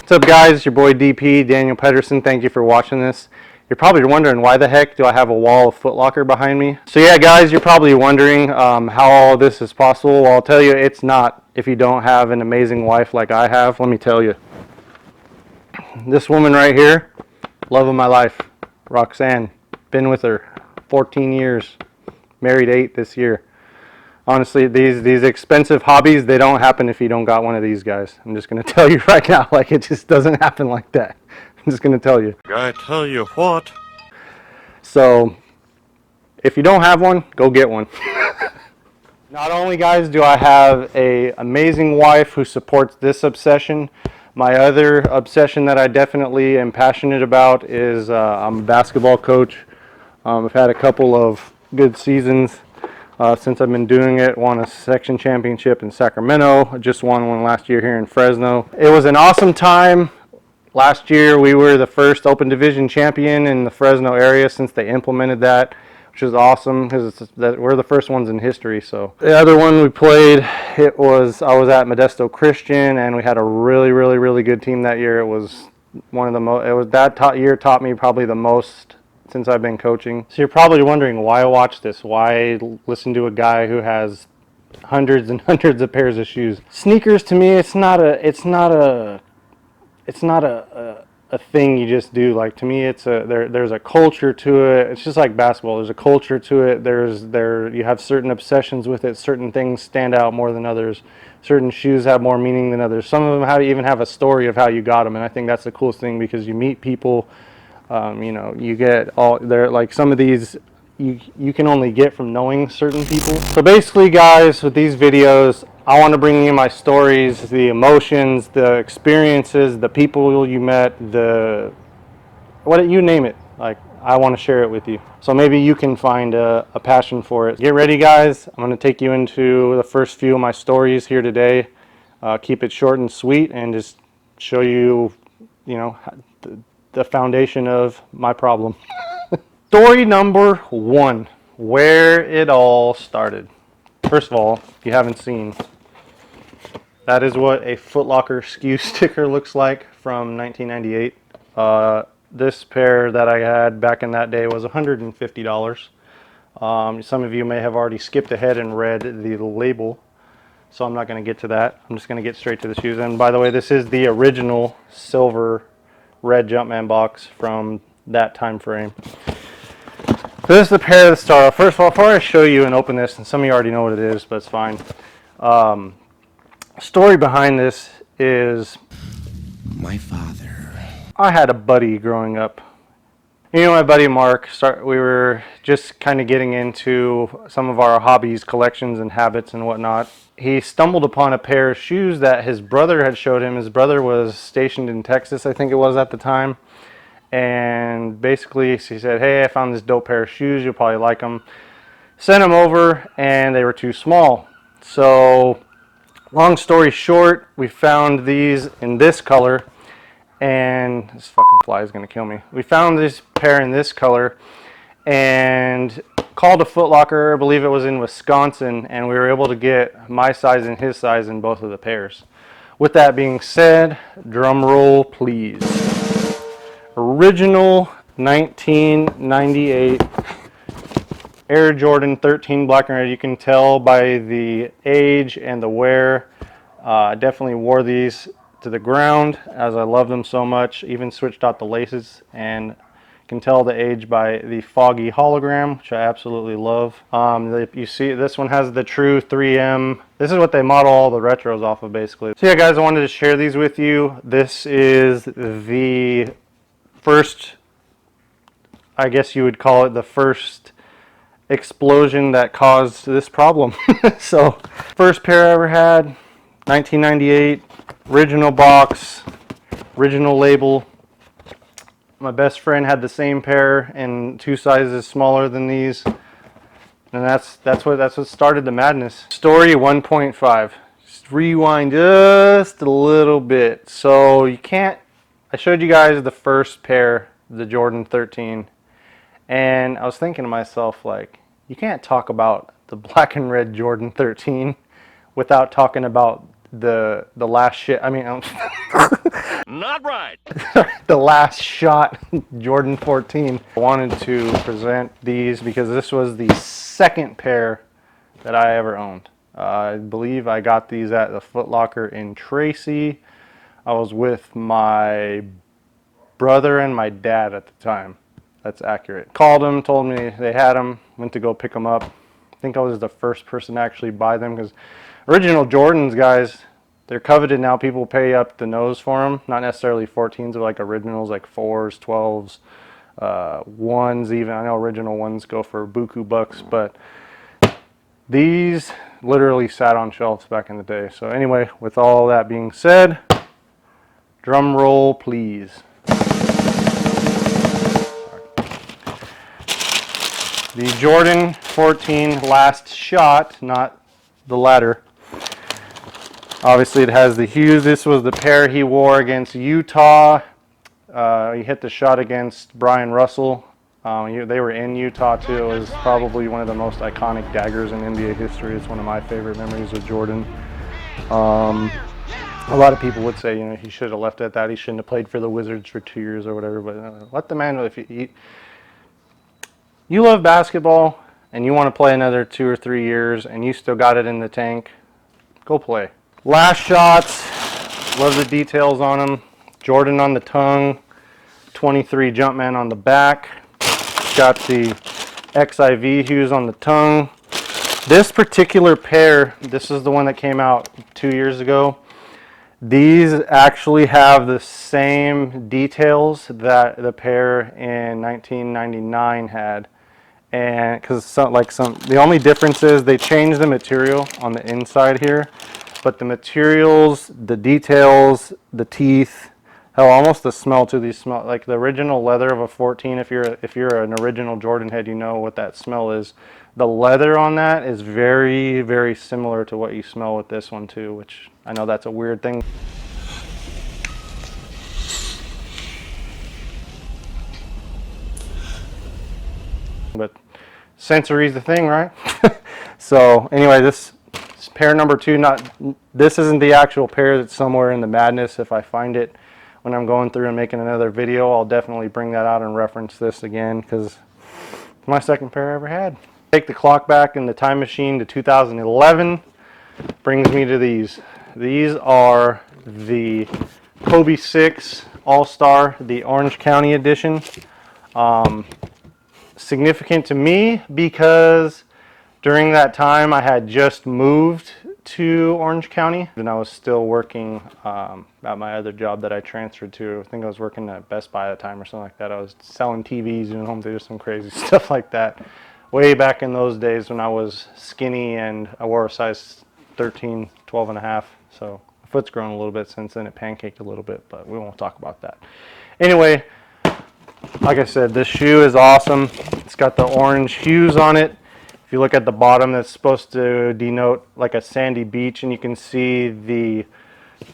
What's up guys, your boy DP, Daniel Pedersen. Thank you for watching this. You're probably wondering why the heck do I have a wall of Foot Locker behind me? So yeah guys, you're probably wondering how all this is possible. Well, I'll tell you, it's not if you don't have an amazing wife like I have. Let me tell you. This woman right here, love of my life, Roxanne. Been with her 14 years, married 8 this year. Honestly, these expensive hobbies, they don't happen if you don't got one of these guys. I'm just going to tell you right now, like it just doesn't happen like that. I'm just going to tell you. I tell you what. So, if you don't have one, go get one. Not only, guys, do I have an amazing wife who supports this obsession, my other obsession that I definitely am passionate about is I'm a basketball coach. I've had a couple of good seasons. Since I've been doing it. Won a section championship in Sacramento. I just won one last year here in Fresno. It was an awesome time. Last year we were the first open division champion in the Fresno area since they implemented that, which is awesome because we're the first ones in history. So the other one we played, I was at Modesto Christian, and we had a really good team that year. It was one of the most. It was that year taught me probably the most since I've been coaching. So you're probably wondering why I watch this, why listen to a guy who has hundreds and hundreds of pairs of shoes. Sneakers to me, it's not a thing you just do. Like, to me, there's a culture to it. It's just like basketball. There's a culture to it. You have certain obsessions with it. Certain things stand out more than others. Certain shoes have more meaning than others. Some of them even have a story of how you got them, and I think that's the coolest thing because you meet people. You know, you get all there, like some of these you can only get from knowing certain people. So basically guys, with these videos, I want to bring you my stories, the emotions, the experiences, the people you met, you name it. Like, I want to share it with you. So maybe you can find a passion for it. Get ready guys, I'm going to take you into the first few of my stories here today. Keep it short and sweet and just show you, you know, the foundation of my problem. Story number 1, where it all started. First of all, if you haven't seen, that is what a Foot Locker SKU sticker looks like from 1998. This pair that I had back in that day was $150. Some of you may have already skipped ahead and read the label, so I'm not going to get to that. I'm just going to get straight to the shoes. And by the way, this is the original silver red Jumpman box from that time frame. So this is the pair that start off. First of all, before I show you and open this, and some of you already know what it is, but it's fine. Story behind this is my father. I had a buddy growing up. You know, my buddy Mark, we were just kind of getting into some of our hobbies, collections, and habits and whatnot. He stumbled upon a pair of shoes that his brother had showed him. His brother was stationed in Texas, I think it was at the time. And basically he said, hey, I found this dope pair of shoes, you'll probably like them. Sent them over and they were too small. So long story short, we found these in this color. And this fucking fly is going to kill me. We found this pair in this color and called a Foot Locker, I believe it was in Wisconsin, and we were able to get my size and his size in both of the pairs. With that being said, drum roll please. Original 1998 Air Jordan 13 black and red. You can tell by the age and the wear. I definitely wore these to the ground as I love them so much. Even switched out the laces, and can tell the age by the foggy hologram, which I absolutely love. You see this one has the true 3M. This is what they model all the retros off of basically. So yeah guys, I wanted to share these with you. This is the first, I guess you would call it the first explosion that caused this problem. So first pair I ever had, 1998, original box, original label. My best friend had the same pair and 2 sizes smaller than these. And that's what started the madness. Story 1.5. Just rewind just a little bit. So you can't. I showed you guys the first pair, the Jordan 13, and I was thinking to myself, like, you can't talk about the black and red Jordan 13 without talking about the last shit. I mean, Not right. the last shot Jordan 14. I wanted to present these because this was the second pair that I ever owned. I believe I got these at the Foot Locker in Tracy. I was with my brother and my dad at the time. That's accurate. Called them, told me they had them, went to go pick them up. I think I was the first person to actually buy them because original Jordans, guys, they're coveted now. People pay up the nose for them. Not necessarily 14s, but like originals, like 4s, 12s, 1s even. I know original ones go for buku bucks, but these literally sat on shelves back in the day. So anyway, with all that being said, drum roll please. The Jordan 14 last shot, not the ladder. Obviously it has the hues. This was the pair he wore against Utah. He hit the shot against Brian Russell. They were in Utah too. It was probably one of the most iconic daggers in NBA history. It's one of my favorite memories of Jordan. A lot of people would say, you know, he should have left it at that. He shouldn't have played for the Wizards for 2 years or whatever. But let the man know if you love basketball and you want to play another 2 or 3 years and you still got it in the tank, go play. Last shots, love the details on them. Jordan on the tongue, 23 Jumpman on the back. Got the XIV hues on the tongue. This particular pair, this is the one that came out 2 years ago. These actually have the same details that the pair in 1999 had. And because the only difference is they changed the material on the inside here, but the materials, the details, the teeth, hell, almost the smell too. These smell like the original leather of a 14. If you're an original Jordan head, you know what that smell is. The leather on that is very, very similar to what you smell with this one too, which I know that's a weird thing. But sensory's the thing, right? So anyway, this is pair number 2. This isn't the actual pair that's somewhere in the madness. If I find it when I'm going through and making another video, I'll definitely bring that out and reference this again because it's my second pair I ever had. Take the clock back in the time machine to 2011. Brings me to these. These are the Kobe 6 All-Star, the Orange County edition. Significant to me because during that time I had just moved to Orange County and I was still working at my other job that I transferred to. I think I was working at Best Buy at the time or something like that. I was selling TVs, doing home theater, some crazy stuff like that. Way back in those days when I was skinny and I wore a size 13, 12 and a half. So my foot's grown a little bit since then. It pancaked a little bit, but we won't talk about that. Anyway, like I said, this shoe is awesome. It's got the orange hues on it. If you look at the bottom, that's supposed to denote like a sandy beach, and you can see the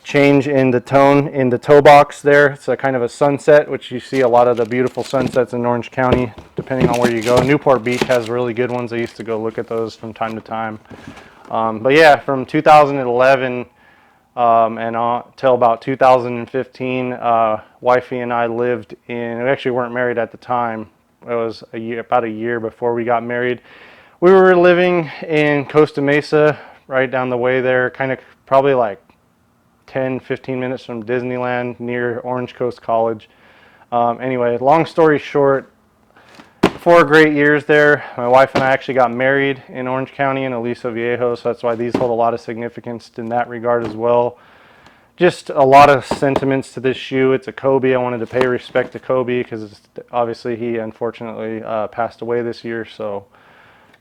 change in the tone in the toe box there. It's a kind of a sunset, which you see a lot of the beautiful sunsets in Orange County, depending on where you go. Newport Beach has really good ones. I used to go look at those from time to time. But yeah, from 2011 until about 2015, wifey and I lived in, we actually weren't married at the time. It was about a year before we got married. We were living in Costa Mesa, right down the way there, kind of probably like 10-15 minutes from Disneyland, near Orange Coast College. Anyway, long story short, 4 great years there. My wife and I actually got married in Orange County in Aliso Viejo, so that's why these hold a lot of significance in that regard as well. Just a lot of sentiments to this shoe. It's a Kobe. I wanted to pay respect to Kobe because obviously he unfortunately passed away this year. So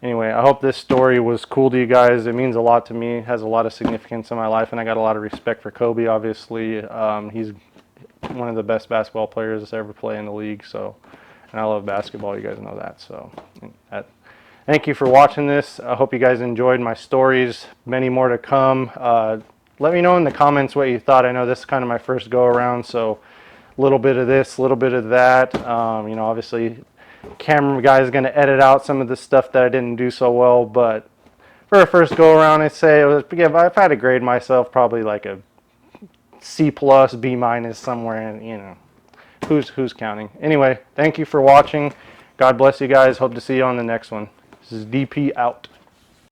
anyway, I hope this story was cool to you guys. It means a lot to me. It has a lot of significance in my life, and I got a lot of respect for Kobe, obviously. He's one of the best basketball players to ever play in the league. So, and I love basketball. You guys know that. So, thank you for watching this. I hope you guys enjoyed my stories. Many more to come. Let me know in the comments what you thought. I know this is kind of my first go around, so a little bit of this, a little bit of that. You know, obviously, camera guy is going to edit out some of the stuff that I didn't do so well, but for a first go around, I'd say it was, if I had to grade myself, probably like a C plus, B minus somewhere, and you know, who's counting. Anyway, thank you for watching. God bless you guys. Hope to see you on the next one. This is DP out.